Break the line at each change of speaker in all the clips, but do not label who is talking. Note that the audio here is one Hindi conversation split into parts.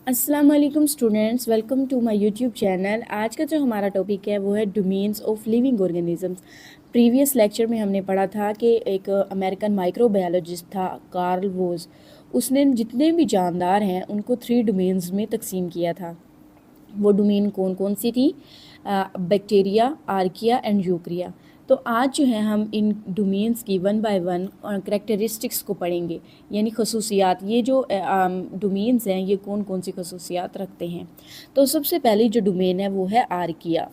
अस्सलाम वालेकुम students, welcome to my YouTube channel. आज का जो हमारा टॉपिक है वो है domains of living organisms. Previous lecture में हमने पढ़ा था कि एक अमेरिकन माइक्रोबायोलॉजिस्ट था कार्ल वोज। उसने जितने भी जानदार हैं उनको 3 डोमेन्स में तकसीम किया था। वो डोमेन कौन कौन सी थी? Bacteria, archaea and eukarya. तो आज जो है हम इन डोमेन्स की वन बाय वन और करेक्टरिस्टिक्स को पढ़ेंगे, यानी खसूसियात। ये जो डोमेन्स हैं ये कौन कौन सी खसूसियात रखते हैं। तो सबसे पहली जो डोमेन है वो है archaea.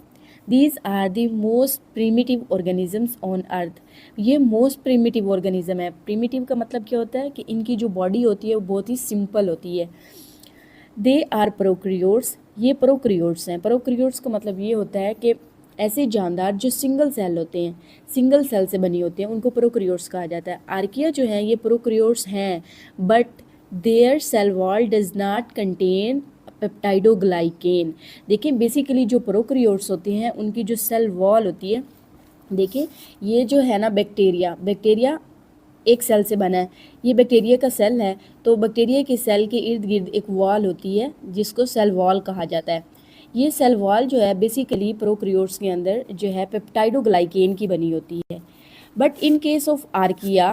These are the most primitive organisms on earth. ये मोस्ट प्रीमिटिव ऑर्गेनिज्म है। प्रीमिटिव का मतलब क्या होता है कि इनकी जो बॉडी होती है वो बहुत ही सिंपल होती है। They are prokaryotes. ये प्रोक्रियोट्स हैं। प्रोक्रियोट्स का मतलब ये होता है कि ऐसे जानदार जो सिंगल सेल होते हैं, सिंगल सेल से बनी होती हैं, उनको प्रोक्रियोट्स कहा जाता है। आर्किया जो है ये प्रोक्रियोट्स हैं, but their cell wall does not contain peptidoglycan. देखिए बेसिकली जो प्रोक्रियोट्स होते हैं उनकी जो सेल वॉल होती है, देखिए ये जो है ना बैक्टीरिया, बैक्टीरिया एक सेल से बना है। ये बैक्टीरिया का सेल है, तो बैक्टीरिया के सेल के इर्द गिर्द एक वॉल होती है जिसको सेल वॉल कहा जाता है। ये सेल वॉल जो है बेसिकली प्रोक्रियोट्स के अंदर जो है पेप्टाइडोग्लाइकेन की बनी होती है। But in case of archaea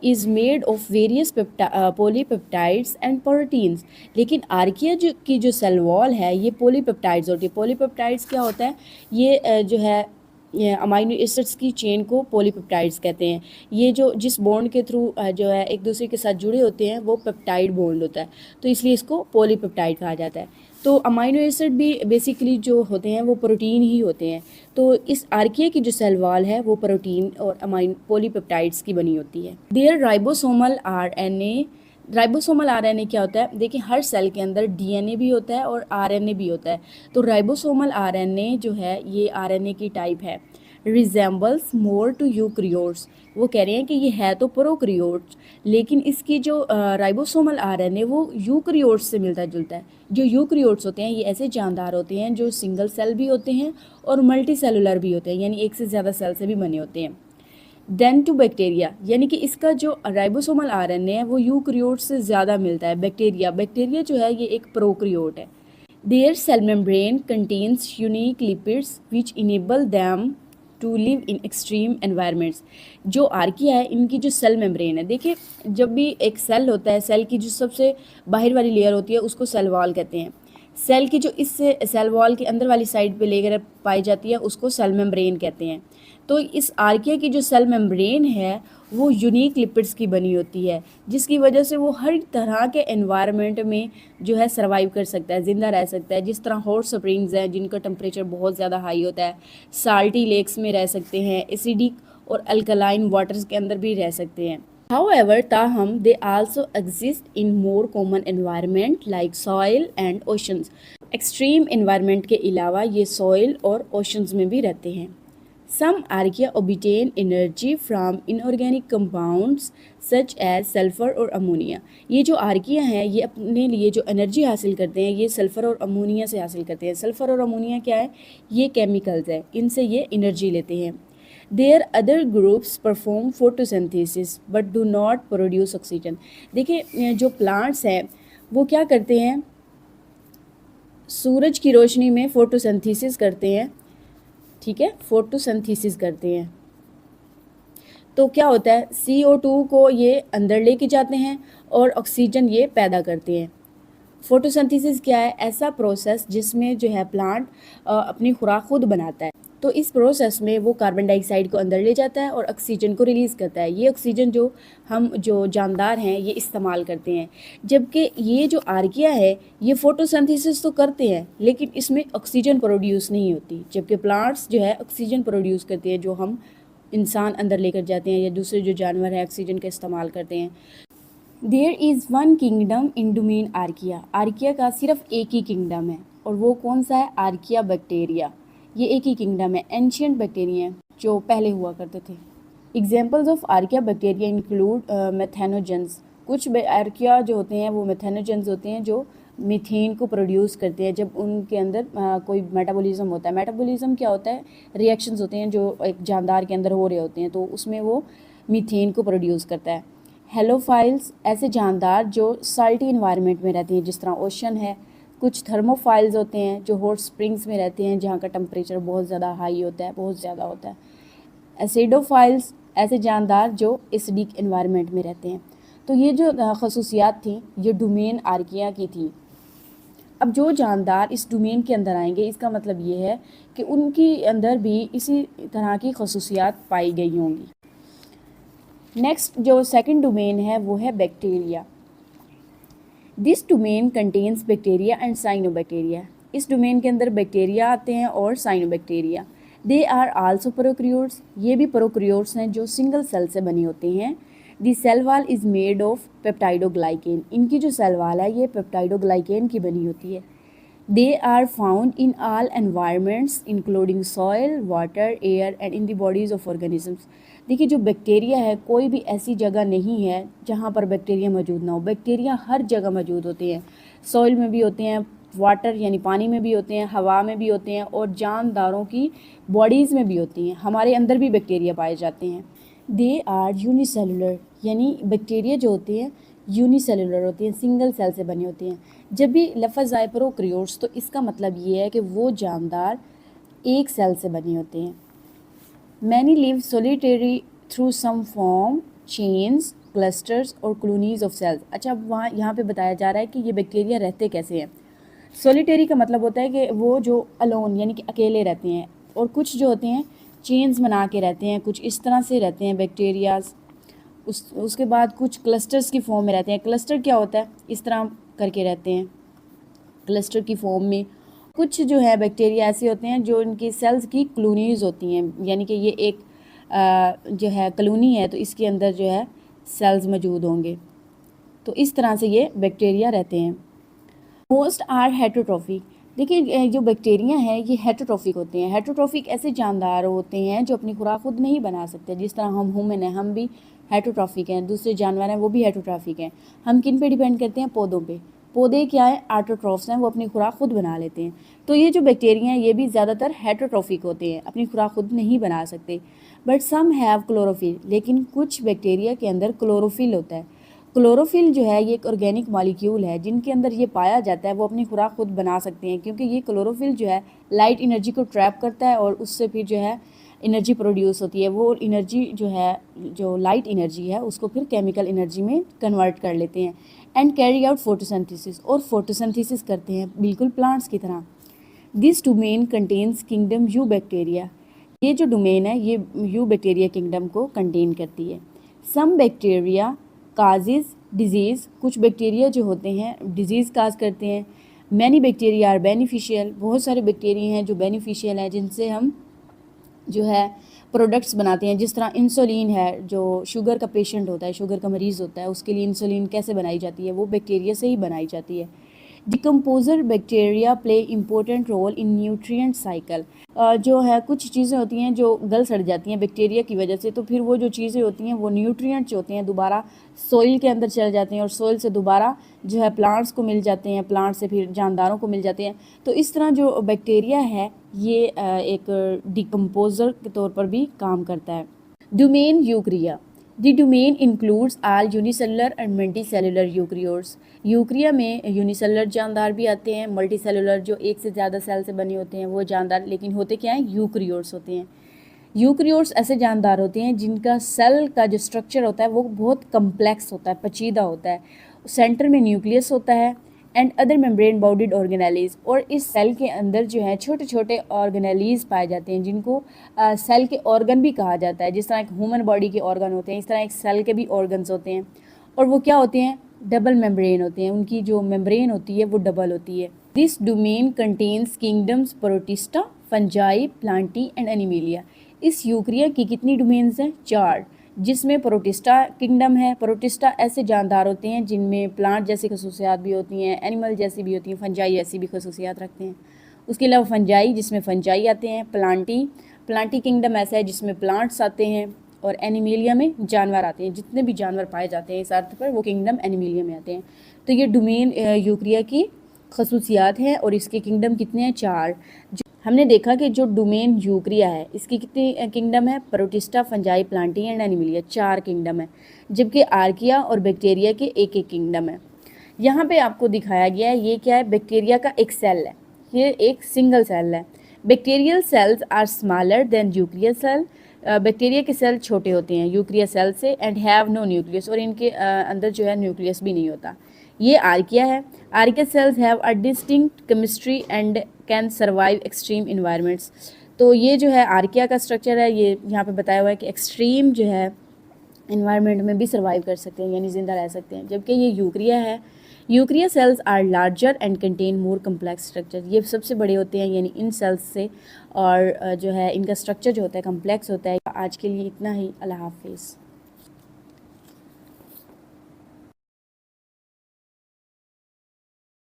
is made of various polypeptides and proteins. लेकिन आर्किया जो सेल वॉल है ये पॉलीपेप्टाइड्स होती है। पॉलीपेप्टाइड्स क्या होता है? ये जो है अमाइनो एसिड्स की चेन को पॉलीपेप्टाइड्स कहते हैं। ये जो जिस बॉन्ड के थ्रू जो है एक दूसरे के साथ जुड़े होते हैं वो पेप्टाइड बॉन्ड होता है, तो इसलिए इसको पॉलीपेप्टाइड कहा जाता है। तो अमाइनो एसिड भी बेसिकली जो होते हैं वो प्रोटीन ही होते हैं। तो इस आर्किया की जो सेल वॉल है वो प्रोटीन और अमाइन पॉलीपेप्टाइड्स की बनी होती है। Their ribosomal RNA. Ribosomal RNA क्या होता है? देखिए हर सेल के अंदर डीएनए भी होता है और आरएनए भी होता है। तो राइबोसोमल आरएनए जो है ये आरएनए की टाइप है। Resembles more to eukaryotes. वो कह रहे हैं कि ये है तो प्रोक्रियोट्स, लेकिन इसकी जो राइबोसोमल आरएनए वो यूक्रियोट्स से मिलता जुलता है। जो यूक्रियोट्स होते हैं ये ऐसे जानदार होते हैं जो सिंगल सेल भी होते हैं और मल्टी सेलुलर भी होते हैं, यानी एक से ज़्यादा सेल से भी बने होते हैं। देन टू बैक्टीरिया, यानी कि इसका जो राइबोसोमल आरएनए है वो यूक्रियोट से ज़्यादा मिलता है। बैक्टीरिया, बैक्टीरिया जो है ये एक प्रोक्रियोट है। Their cell membrane contains unique lipids which enable them to live in extreme environments. जो आर्किया है इनकी जो सेल मेम्ब्रेन है, देखिए जब भी एक सेल होता है, सेल की जो सबसे बाहर वाली लेयर होती है उसको सेल वॉल कहते हैं। सेल की जो इससे सेल वॉल के अंदर वाली साइड पे लेकर पाई जाती है उसको सेल मेम्ब्रेन कहते हैं। तो इस आर्किया की जो सेल मेम्ब्रेन है वो यूनिक लिपिड्स की बनी होती है, जिसकी वजह से वो हर तरह के एनवायरनमेंट में जो है सर्वाइव कर सकता है, ज़िंदा रह सकता है। जिस तरह हॉट स्प्रिंग्स हैं जिनका टेम्परेचर बहुत ज़्यादा हाई होता है, साल्टी लेक्स में रह सकते हैं, एसिडिक और अल्कलाइन वाटर्स के अंदर भी रह सकते हैं। However, ताहम they also exist in more common environment like soil and oceans. Extreme environment के अलावा ये सॉइल और ओशंस में भी रहते हैं। Some archaea obtain energy from inorganic compounds such as sulfur और अमोनिया। ये जो आर्किया हैं ये अपने लिए जो एनर्जी हासिल करते हैं ये सल्फ़र और अमोनिया से हासिल करते हैं। सल्फ़र और अमोनिया क्या है? ये केमिकल्स है, इनसे ये एनर्जी लेते हैं। Their other groups perform photosynthesis but do not produce oxygen. देखिए जो प्लांट्स हैं वो क्या करते हैं? सूरज की रोशनी में फोटोसिंथेसिस करते हैं, ठीक है, फोटोसिंथेसिस करते हैं। तो क्या होता है? CO2 को ये अंदर लेके जाते हैं और ऑक्सीजन ये पैदा करते हैं। फोटोसिंथेसिस क्या है? ऐसा प्रोसेस जिसमें जो है प्लांट अपनी खुराक खुद बनाता है। तो इस प्रोसेस में वो कार्बन डाइऑक्साइड को अंदर ले जाता है और ऑक्सीजन को रिलीज़ करता है। ये ऑक्सीजन जो हम जो जानदार हैं ये इस्तेमाल करते हैं। जबकि ये जो आर्किया है ये फोटोसिंथेसिस तो करते हैं लेकिन इसमें ऑक्सीजन प्रोड्यूस नहीं होती, जबकि प्लांट्स जो है ऑक्सीजन प्रोड्यूस करते हैं, जो हम इंसान अंदर लेकर जाते हैं या दूसरे जो जानवर हैं ऑक्सीजन का इस्तेमाल करते हैं। There is one kingdom in domain archaea. Archaea का सिर्फ एक ही किंगडम है और वो कौन सा है? Archaea bacteria. ये एक ही किंगडम है। एंशियंट बैक्टीरिया जो पहले हुआ करते थे। Examples of archaea bacteria include methanogens. कुछ आर्किया जो होते हैं वो मेथेनोजेंस होते हैं जो मीथेन को प्रोड्यूस करते हैं जब उनके अंदर कोई मेटाबॉलिज्म होता है। मेटाबॉलिज्म क्या होता है? रिएक्शंस होते हैं जो एक जानदार के अंदर हो रहे होते हैं, तो उसमें वो मीथेन को प्रोड्यूस करता है। हेलोफाइल्स ऐसे जानदार जो साल्टी इन्वायरमेंट में रहते हैं, जिस तरह ओशन है। कुछ थर्मोफाइल्स होते हैं जो हॉट स्प्रिंग्स में रहते हैं, जहाँ का टेम्परेचर बहुत ज़्यादा हाई होता है, बहुत ज़्यादा होता है। एसिडोफाइल्स ऐसे जानदार जो एसिडिक इन्वायरमेंट में रहते हैं। तो ये जो खसूसियात थी ये डोमेन आर्किया की थी। अब जो जानदार इस डोमेन के अंदर आएंगे, इसका मतलब ये है कि उनके अंदर भी इसी तरह की खसूसियात पाई गई होंगी। नेक्स्ट जो सेकंड डोमेन है वो है bacteria. This domain contains bacteria and cyanobacteria. इस डोमेन के अंदर बैक्टीरिया आते हैं और cyanobacteria. They are also prokaryotes, ये भी प्रोक्रियोट्स हैं जो सिंगल सेल से बनी होती हैं। The cell wall is made of peptidoglycan, इनकी जो सेल वाल है ये पेप्टाइडोग्लाइकेन की बनी होती है। They are found in all environments including soil, water, air and in the bodies of organisms. देखिए जो बैक्टीरिया है, कोई भी ऐसी जगह नहीं है जहाँ पर बैक्टीरिया मौजूद ना हो। बैक्टीरिया हर जगह मौजूद होते हैं, सॉइल में भी होते हैं, वाटर यानी पानी में भी होते हैं, हवा में भी होते हैं और जानदारों की बॉडीज़ में भी होती हैं। हमारे अंदर भी बैक्टीरिया पाए जाते हैं। दे आर यूनिसेलुलर, यानी बैक्टीरिया जो होती हैं यूनिसेलुलर होती हैं, सिंगल सेल से बनी होती हैं। जब भी लफ्ज़ आए प्रोक्रियोट्स तो इसका मतलब ये है कि वो जानदार एक सेल से बनी होते हैं। Many live solitary through some form, chains, clusters और कॉलोनीज ऑफ सेल्स। अच्छा, अब वहाँ यहाँ पे बताया जा रहा है कि ये बैक्टीरिया रहते कैसे हैं। सोलिटरी का मतलब होता है कि वो जो अलोन यानी कि अकेले रहते हैं, और कुछ जो होते हैं चेन्स बना के रहते हैं, कुछ इस तरह से रहते हैं बैक्टीरियाज। उसके बाद कुछ क्लस्टर्स की फॉर्म में रहते हैं। क्लस्टर क्या होता है, इस तरह करके रहते हैं क्लस्टर की फॉर्म में। कुछ जो है बैक्टीरिया ऐसे होते हैं जो इनकी सेल्स की कॉलोनीज होती हैं, यानी कि ये एक जो है कॉलोनी है तो इसके अंदर जो है सेल्स मौजूद होंगे। तो इस तरह से ये बैक्टीरिया रहते हैं। Most are heterotrophic. देखिए जो बैक्टीरिया हैं ये हेटरोट्रॉफिक होते हैं। हेटरोट्रॉफिक ऐसे जानदार होते हैं जो अपनी खुराक खुद नहीं बना सकते। जिस तरह हम ह्यूमन हैं, हम भी हेटरोट्रॉफिक हैं, दूसरे जानवर हैं वो भी हेटरोट्रॉफिक हैं। हम किन पे डिपेंड करते हैं, पौधों पे। पौधे क्या है, ऑटोट्रॉफ्स हैं, वो अपनी खुराक खुद बना लेते हैं। तो ये जो बैक्टीरिया हैं ये भी ज़्यादातर हेटरोट्रॉफिक होते हैं, अपनी खुराक खुद नहीं बना सकते। बट सम हैव क्लोरोफिल, लेकिन कुछ बैक्टीरिया के अंदर क्लोरोफिल होता है। क्लोरोफिल जो है ये एक ऑर्गेनिक मॉलिक्यूल है, जिनके अंदर ये पाया जाता है, वो अपनी खुराक खुद बना सकते हैं, क्योंकि ये क्लोरोफिल जो है लाइट एनर्जी को ट्रैप करता है और उससे फिर जो है एनर्जी प्रोड्यूस होती है। वो एनर्जी जो है, जो लाइट एनर्जी है, उसको फिर केमिकल एनर्जी में कन्वर्ट कर लेते हैं। एंड कैरी आउट फोटोसिंथेसिस, और फोटोसिंथेसिस करते हैं बिल्कुल प्लांट्स की तरह। This domain contains kingdom you bacteria. ये जो डोमेन है ये यू बैक्टीरिया किंगडम को कंटेन करती है। सम बैक्टीरिया काजेज डिजीज़, कुछ बैक्टीरिया जो होते हैं डिजीज़ काज करते हैं। मैनी बैक्टीरिया आर बेनिफिशियल, बहुत सारे बैक्टीरिया हैं जो बेनिफिशियल हैं, जिनसे हम जो है प्रोडक्ट्स बनाते हैं। जिस तरह इंसुलिन है, जो शुगर का पेशेंट होता है, शुगर का मरीज़ होता है, उसके लिए इंसुलिन कैसे बनाई जाती है, वो बैक्टीरिया से ही बनाई जाती है। Decomposer bacteria play important role in nutrient cycle. जो है कुछ चीज़ें होती हैं जो गल सड़ जाती हैं बैक्टीरिया की वजह से, तो फिर वो जो चीज़ें होती हैं वो न्यूट्रिएंट्स होते हैं दोबारा सॉइल के अंदर चले जाते हैं और सॉइल से दोबारा जो है प्लांट्स को मिल जाते हैं, प्लांट से फिर जानदारों को मिल जाते हैं। तो इस तरह जो बैक्टीरिया है ये एक डिकम्पोजर के तौर पर भी काम करता है। Domain eukarya. The domain includes all unicellular and multicellular eukaryotes. Eukarya में यूनिसेलुलर जानदार भी आते हैं, मल्टीसेलुलर जो एक से ज़्यादा सेल से बने होते हैं वो जानदार, लेकिन होते क्या हैं, यूक्रियोट्स होते हैं। यूक्रियोट्स ऐसे जानदार होते हैं जिनका सेल का जो स्ट्रक्चर होता है वो बहुत कम्प्लेक्स होता है, पेचीदा होता है। सेंटर में न्यूक्लियस होता है and other membrane bounded organelles, और इस सेल के अंदर जो है छोटे छोटे ऑर्गेनेलीज पाए जाते हैं, जिनको सेल के ऑर्गन भी कहा जाता है। जिस तरह एक ह्यूमन बॉडी के ऑर्गन होते हैं, इस तरह एक सेल के भी ऑर्गन्स होते हैं, और वो क्या होते हैं, डबल मेम्ब्रेन होते हैं। उनकी जो मेम्ब्रेन होती है वो डबल होती है। This domain contains kingdoms protista, fungi, Plantae and animalia. इस यूक्रिया की कितनी डोमेन्स हैं, 4, जिसमें प्रोटिस्टा किंगडम है। प्रोटिस्टा ऐसे जानदार होते हैं जिनमें प्लांट जैसी खसूसियात भी होती हैं, एनिमल जैसी भी होती हैं, फंजाई ऐसी भी खसूसियात रखते हैं। उसके अलावा फंजाई, जिसमें फंजाई आते हैं। प्लांटी किंगडम ऐसा है जिसमें प्लांट्स आते हैं, और एनिमेलिया में जानवर आते हैं। जितने भी जानवर पाए जाते हैं इस अर्थ पर वो किंगडम एनिमेलिया में आते हैं। तो ये डोमेन यूक्रिया की खसूसियात हैं, और इसके किंगडम कितने हैं, 4। हमने देखा कि जो डोमेन यूक्रिया है इसकी कितनी किंगडम है, protista, fungi, Plantae and Animalia, 4 kingdom है, जबकि आर्किया और बैक्टीरिया के एक एक किंगडम है। यहाँ पे आपको दिखाया गया है ये क्या है, बैक्टीरिया का एक सेल है, ये एक सिंगल सेल है। Bacterial cells are smaller than eukarya cell, bacteria के सेल छोटे होते हैं यूक्रिया सेल से, एंड हैव नो न्यूक्लियस, और इनके अंदर जो है न्यूक्लियस भी नहीं होता। ये आर्किया है। Archaea cells have a distinct chemistry and can survive extreme environments. तो ये जो है आर्किया का स्ट्रक्चर है, ये यहाँ पे बताया हुआ है कि एक्सट्रीम जो है इन्वायरमेंट में भी सर्वाइव कर सकते हैं, यानी ज़िंदा रह सकते हैं। जबकि ये यूक्रिया है, eukarya cells are larger and contain more complex structure, ये सबसे बड़े होते हैं यानी इन सेल्स से, और जो है इनका स्ट्रक्चर जो होता है कम्प्लेक्स होता है। आज के लिए इतना ही, अल्लाह हाफिज़।